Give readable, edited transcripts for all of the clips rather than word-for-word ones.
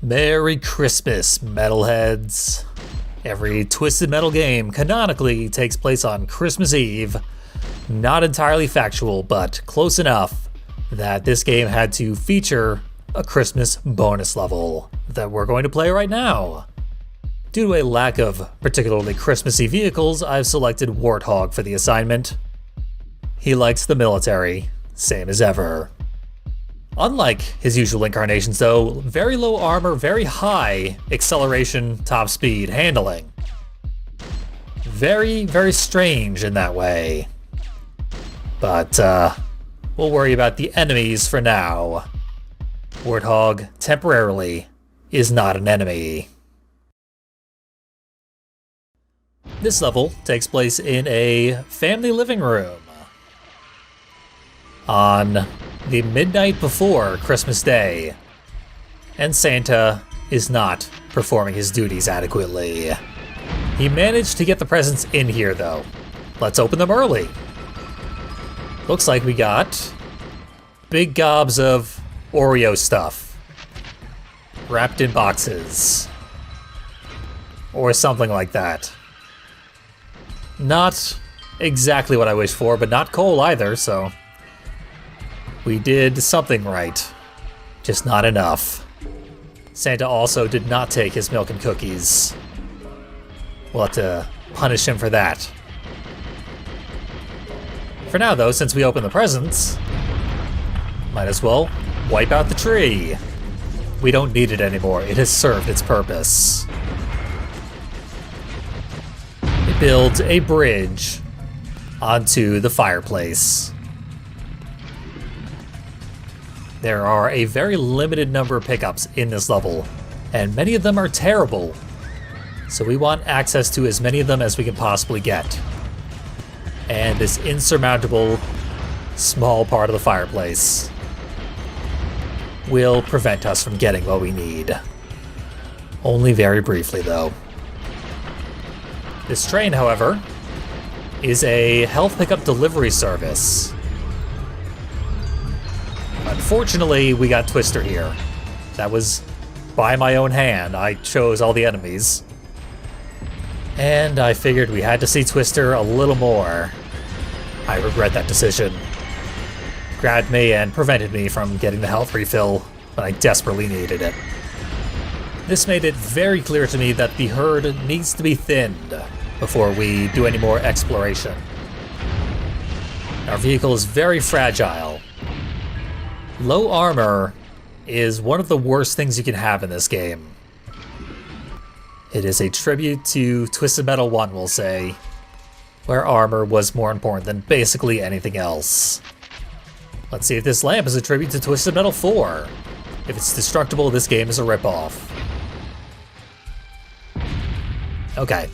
Merry Christmas, metalheads. Every Twisted Metal game canonically takes place on Christmas Eve. Not entirely factual, but close enough that this game had to feature a Christmas bonus level that we're going to play right now. Due to a lack of particularly Christmassy vehicles, I've selected Warthog for the assignment. He likes the military, same as ever. Unlike his usual incarnations though, very low armor, very high acceleration, top speed, handling. Very, very strange in that way. But we'll worry about the enemies for now. Warthog, temporarily, is not an enemy. This level takes place in a family living room on the midnight before Christmas Day, and Santa is not performing his duties adequately. He managed to get the presents in here though. Let's open them early. Looks like we got big gobs of Oreo stuff wrapped in boxes or something like that. Not exactly what I wished for, but not coal either, so we did something right, just not enough. Santa also did not take his milk and cookies. We'll have to punish him for that. For now though, since we opened the presents, might as well wipe out the tree. We don't need it anymore, it has served its purpose. It builds a bridge onto the fireplace. There are a very limited number of pickups in this level, and many of them are terrible, so we want access to as many of them as we can possibly get. And this insurmountable small part of the fireplace will prevent us from getting what we need. Only very briefly though. This train, however, is a health pickup delivery service. Unfortunately, we got Twister here. That was by my own hand. I chose all the enemies. And I figured we had to see Twister a little more. I regret that decision. Grabbed me and prevented me from getting the health refill when I desperately needed it. This made it very clear to me that the herd needs to be thinned before we do any more exploration. Our vehicle is very fragile. Low armor is one of the worst things you can have in this game. It is a tribute to Twisted Metal 1, we'll say, where armor was more important than basically anything else. Let's see if this lamp is a tribute to Twisted Metal 4. If it's destructible, this game is a ripoff. Okay.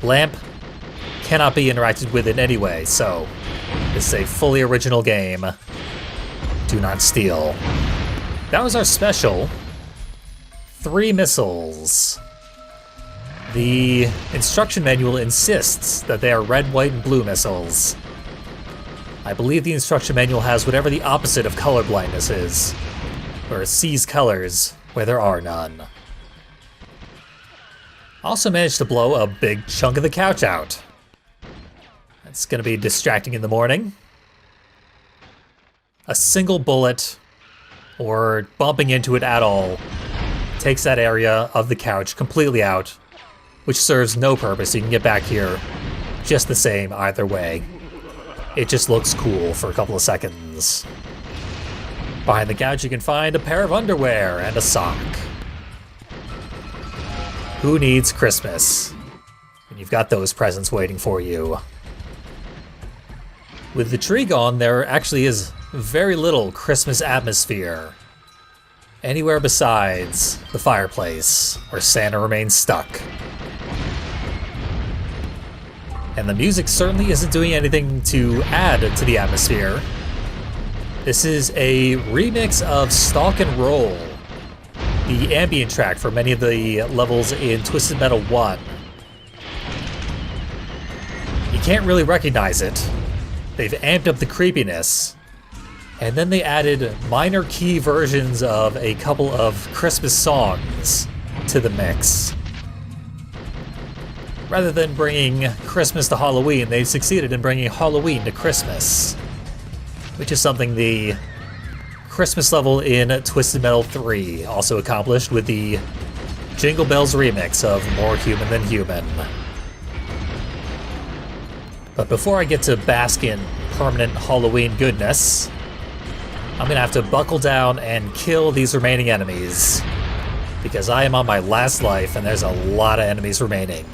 Lamp cannot be interacted with in any way, so this is a fully original game. Do not steal. That was our special. 3 missiles. The instruction manual insists that they are red, white, and blue missiles. I believe the instruction manual has whatever the opposite of color blindness is, or sees colors where there are none. Also managed to blow a big chunk of the couch out. That's gonna be distracting in the morning. A single bullet, or bumping into it at all, takes that area of the couch completely out, which serves no purpose. You can get back here just the same either way. It just looks cool for a couple of seconds. Behind the couch you can find a pair of underwear and a sock. Who needs Christmas when you've got those presents waiting for you? With the tree gone, there actually is very little Christmas atmosphere anywhere besides the fireplace, where Santa remains stuck. And the music certainly isn't doing anything to add to the atmosphere. This is a remix of Stalk and Roll, the ambient track for many of the levels in Twisted Metal 1. You can't really recognize it. They've amped up the creepiness And then they added minor key versions of a couple of Christmas songs to the mix. Rather than bringing Christmas to Halloween, they've succeeded in bringing Halloween to Christmas, which is something the Christmas level in Twisted Metal 3 also accomplished with the Jingle Bells remix of More Human Than Human. But before I get to bask in permanent Halloween goodness, I'm gonna have to buckle down and kill these remaining enemies, because I am on my last life and there's a lot of enemies remaining.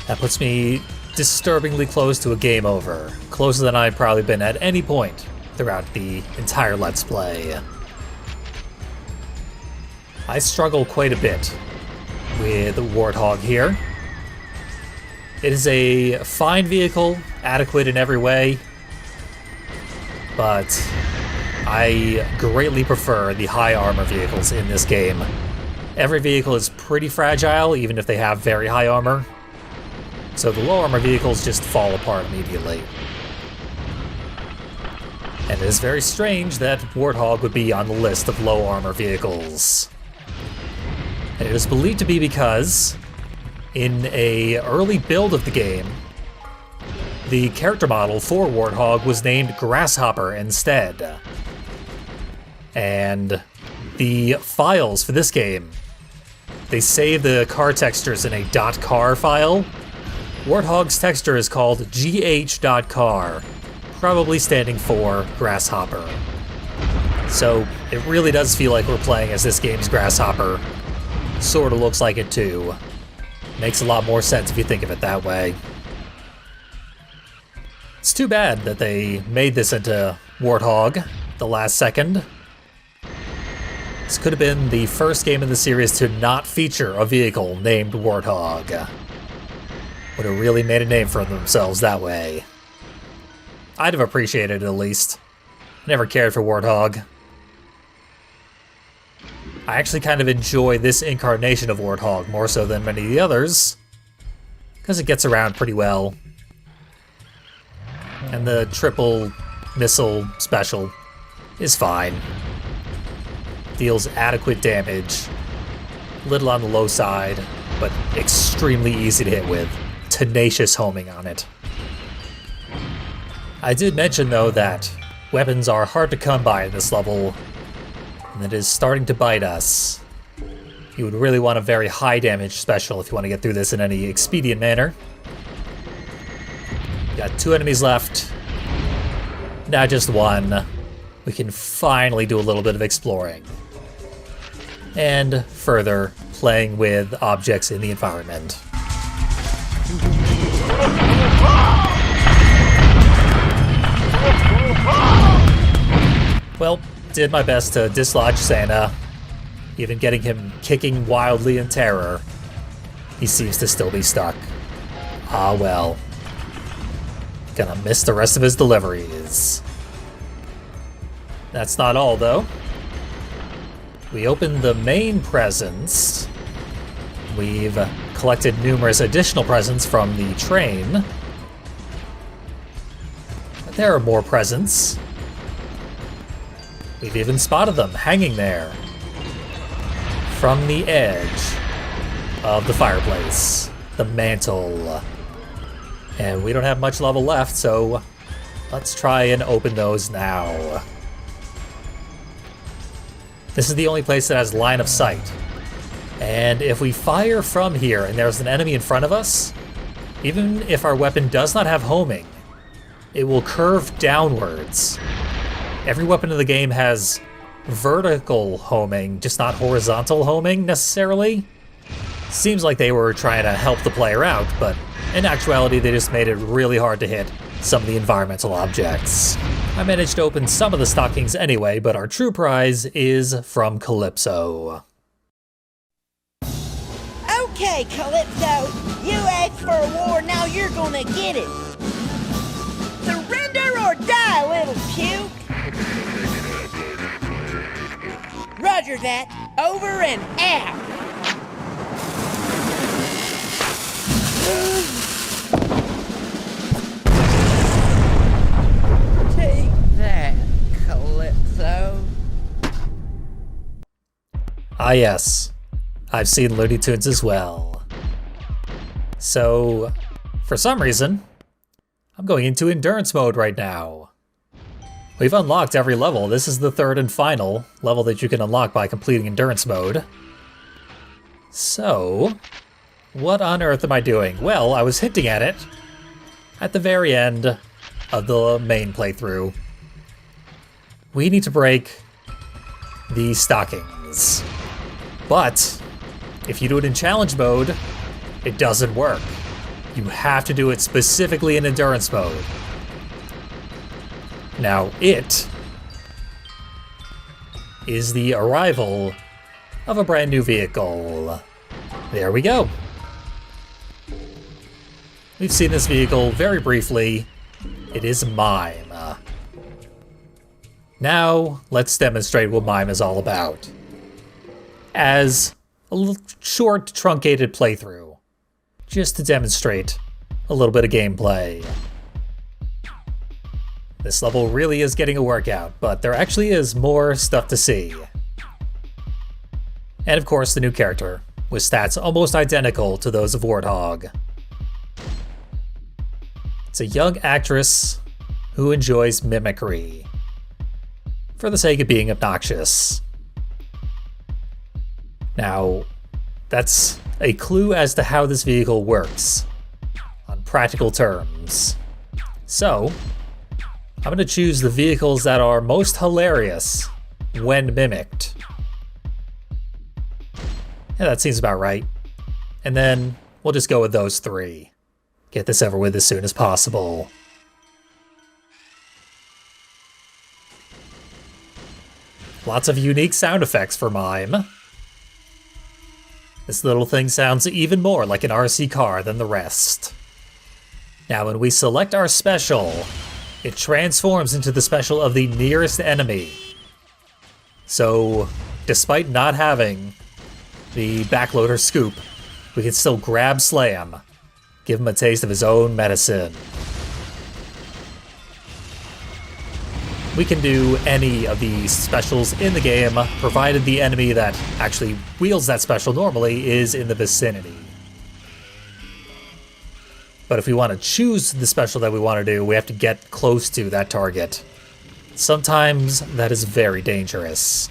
That puts me disturbingly close to a game over, closer than I've probably been at any point throughout the entire Let's Play. I struggle quite a bit with Warthog here. It is a fine vehicle, adequate in every way, but I greatly prefer the high armor vehicles in this game. Every vehicle is pretty fragile, even if they have very high armor, so the low armor vehicles just fall apart immediately. And it is very strange that Warthog would be on the list of low armor vehicles. And it is believed to be because in an early build of the game, the character model for Warthog was named Grasshopper instead. And the files for this game, they save the car textures in a .car file. Warthog's texture is called gh.car, probably standing for Grasshopper. So it really does feel like we're playing as this game's Grasshopper. Sorta looks like it too. Makes a lot more sense if you think of it that way. It's too bad that they made this into Warthog the last second. This could have been the first game in the series to not feature a vehicle named Warthog. Would have really made a name for themselves that way. I'd have appreciated it at least. Never cared for Warthog. I actually kind of enjoy this incarnation of Warthog more so than many of the others, because it gets around pretty well. And the triple missile special is fine. Deals adequate damage, little on the low side, but extremely easy to hit with. Tenacious homing on it. I did mention though that weapons are hard to come by in this level, and it is starting to bite us. You would really want a very high damage special if you want to get through this in any expedient manner. Got 2 enemies left. Now just 1. We can finally do a little bit of exploring. And further, playing with objects in the environment. Well, did my best to dislodge Santa, even getting him kicking wildly in terror. He seems to still be stuck. Ah well. Gonna miss the rest of his deliveries. That's not all though. We opened the main presents. We've collected numerous additional presents from the train. But there are more presents. We've even spotted them hanging there from the edge of the fireplace, the mantle. And we don't have much level left, so let's try and open those now. This is the only place that has line of sight. And if we fire from here and there's an enemy in front of us, even if our weapon does not have homing, it will curve downwards. Every weapon in the game has vertical homing, just not horizontal homing necessarily. Seems like they were trying to help the player out, but in actuality they just made it really hard to hit some of the environmental objects. I managed to open some of the stockings anyway, but our true prize is from Calypso. Okay, Calypso, you asked for a war, now you're gonna get it. Surrender or die, little puke. Roger that. Over and out. Take that. Ah yes, I've seen Looney Tunes as well. So, for some reason, I'm going into endurance mode right now. We've unlocked every level. This is the third and final level that you can unlock by completing endurance mode. So, what on earth am I doing? Well, I was hinting at it at the very end of the main playthrough. We need to break the stockings. But if you do it in challenge mode, it doesn't work. You have to do it specifically in endurance mode. Now, it is the arrival of a brand new vehicle. There we go. We've seen this vehicle very briefly. It is Mime. Now, let's demonstrate what Mime is all about. As a little short, truncated playthrough, just to demonstrate a little bit of gameplay. This level really is getting a workout, but there actually is more stuff to see. And of course, the new character, with stats almost identical to those of Warthog. It's a young actress who enjoys mimicry, for the sake of being obnoxious. Now, that's a clue as to how this vehicle works, on practical terms. So, I'm going to choose the vehicles that are most hilarious when mimicked. Yeah, that seems about right. And then we'll just go with those three. Get this over with as soon as possible. Lots of unique sound effects for Mime. This little thing sounds even more like an RC car than the rest. Now, when we select our special, it transforms into the special of the nearest enemy. So, despite not having the backloader scoop, we can still grab Slam, give him a taste of his own medicine. We can do any of these specials in the game, provided the enemy that actually wields that special normally is in the vicinity. But if we want to choose the special that we want to do, we have to get close to that target. Sometimes that is very dangerous.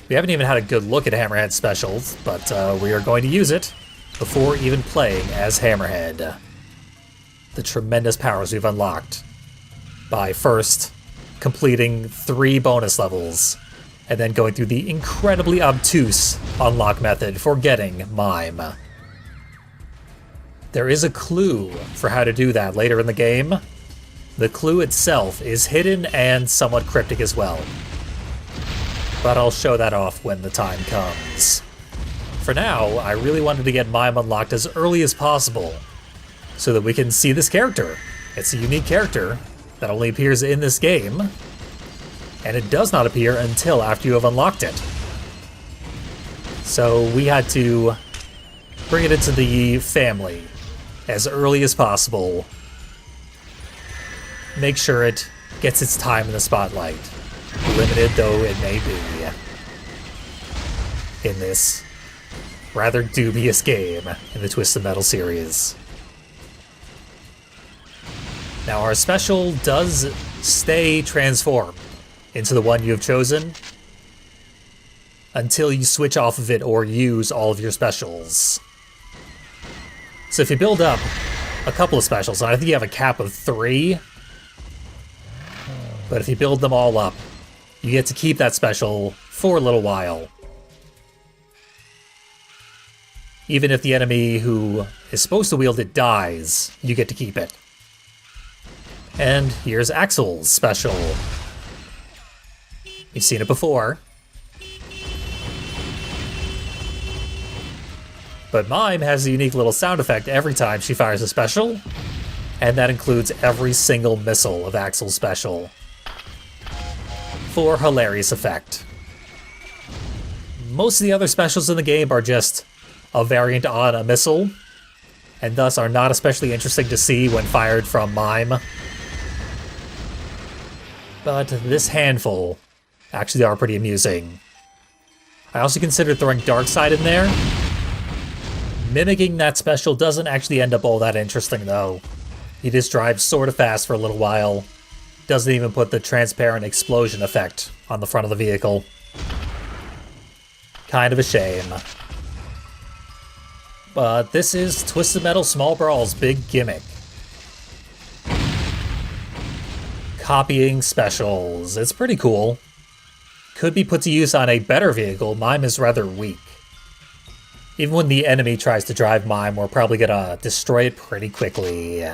We haven't even had a good look at Hammerhead's specials, but we are going to use it before even playing as Hammerhead. The tremendous powers we've unlocked by first completing 3 bonus levels, and then going through the incredibly obtuse unlock method for getting Mime. There is a clue for how to do that later in the game. The clue itself is hidden and somewhat cryptic as well, but I'll show that off when the time comes. For now, I really wanted to get Mime unlocked as early as possible, so that we can see this character. It's a unique character that only appears in this game, and it does not appear until after you have unlocked it. So we had to bring it into the family as early as possible. Make sure it gets its time in the spotlight, limited though it may be, in this rather dubious game in the Twisted Metal series. Now, our special does stay transformed into the one you have chosen until you switch off of it or use all of your specials. So if you build up a couple of specials, and I think you have a cap of 3, but if you build them all up, you get to keep that special for a little while. Even if the enemy who is supposed to wield it dies, you get to keep it. And here's Axel's special. You've seen it before. But Mime has a unique little sound effect every time she fires a special, and that includes every single missile of Axel's special, for hilarious effect. Most of the other specials in the game are just a variant on a missile, and thus are not especially interesting to see when fired from Mime. But this handful actually are pretty amusing. I also considered throwing Darkside in there. Mimicking that special doesn't actually end up all that interesting though. He just drives sort of fast for a little while. Doesn't even put the transparent explosion effect on the front of the vehicle. Kind of a shame. But this is Twisted Metal Small Brawl's big gimmick. Copying specials. It's pretty cool. Could be put to use on a better vehicle. Mime is rather weak. Even when the enemy tries to drive Mime, we're probably gonna destroy it pretty quickly.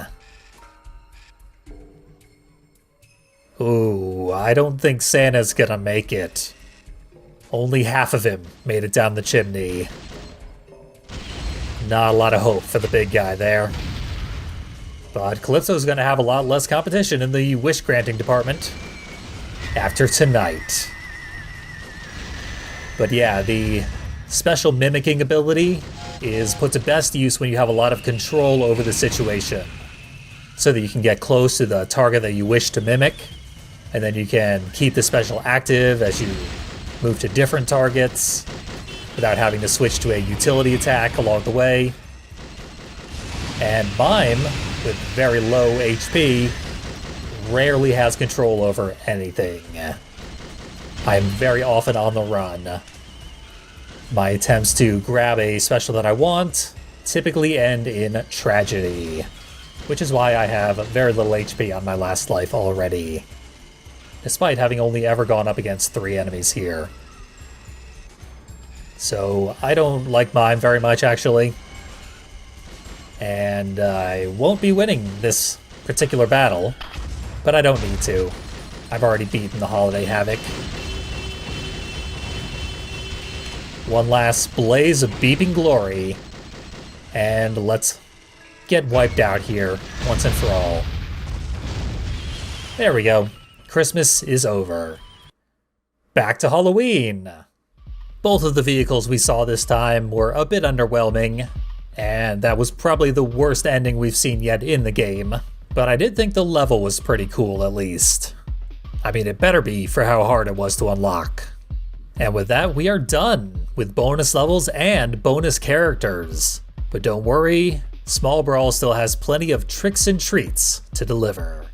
Ooh, I don't think Santa's gonna make it. Only half of him made it down the chimney. Not a lot of hope for the big guy there. But Calypso's gonna have a lot less competition in the wish granting department after tonight. But yeah, the special mimicking ability is put to best use when you have a lot of control over the situation. So that you can get close to the target that you wish to mimic, and then you can keep the special active as you move to different targets without having to switch to a utility attack along the way. And Mime, with very low HP, rarely has control over anything. I am very often on the run. My attempts to grab a special that I want typically end in tragedy, which is why I have very little HP on my last life already, despite having only ever gone up against 3 enemies here. So I don't like Mime very much, actually. And I won't be winning this particular battle, but I don't need to. I've already beaten the Holiday Havoc. One last blaze of beeping glory, and let's get wiped out here once and for all. There we go. Christmas is over. Back to Halloween. Both of the vehicles we saw this time were a bit underwhelming, and that was probably the worst ending we've seen yet in the game. But I did think the level was pretty cool, at least. I mean, it better be for how hard it was to unlock. And with that, we are done with bonus levels and bonus characters. But don't worry, Small Brawl still has plenty of tricks and treats to deliver.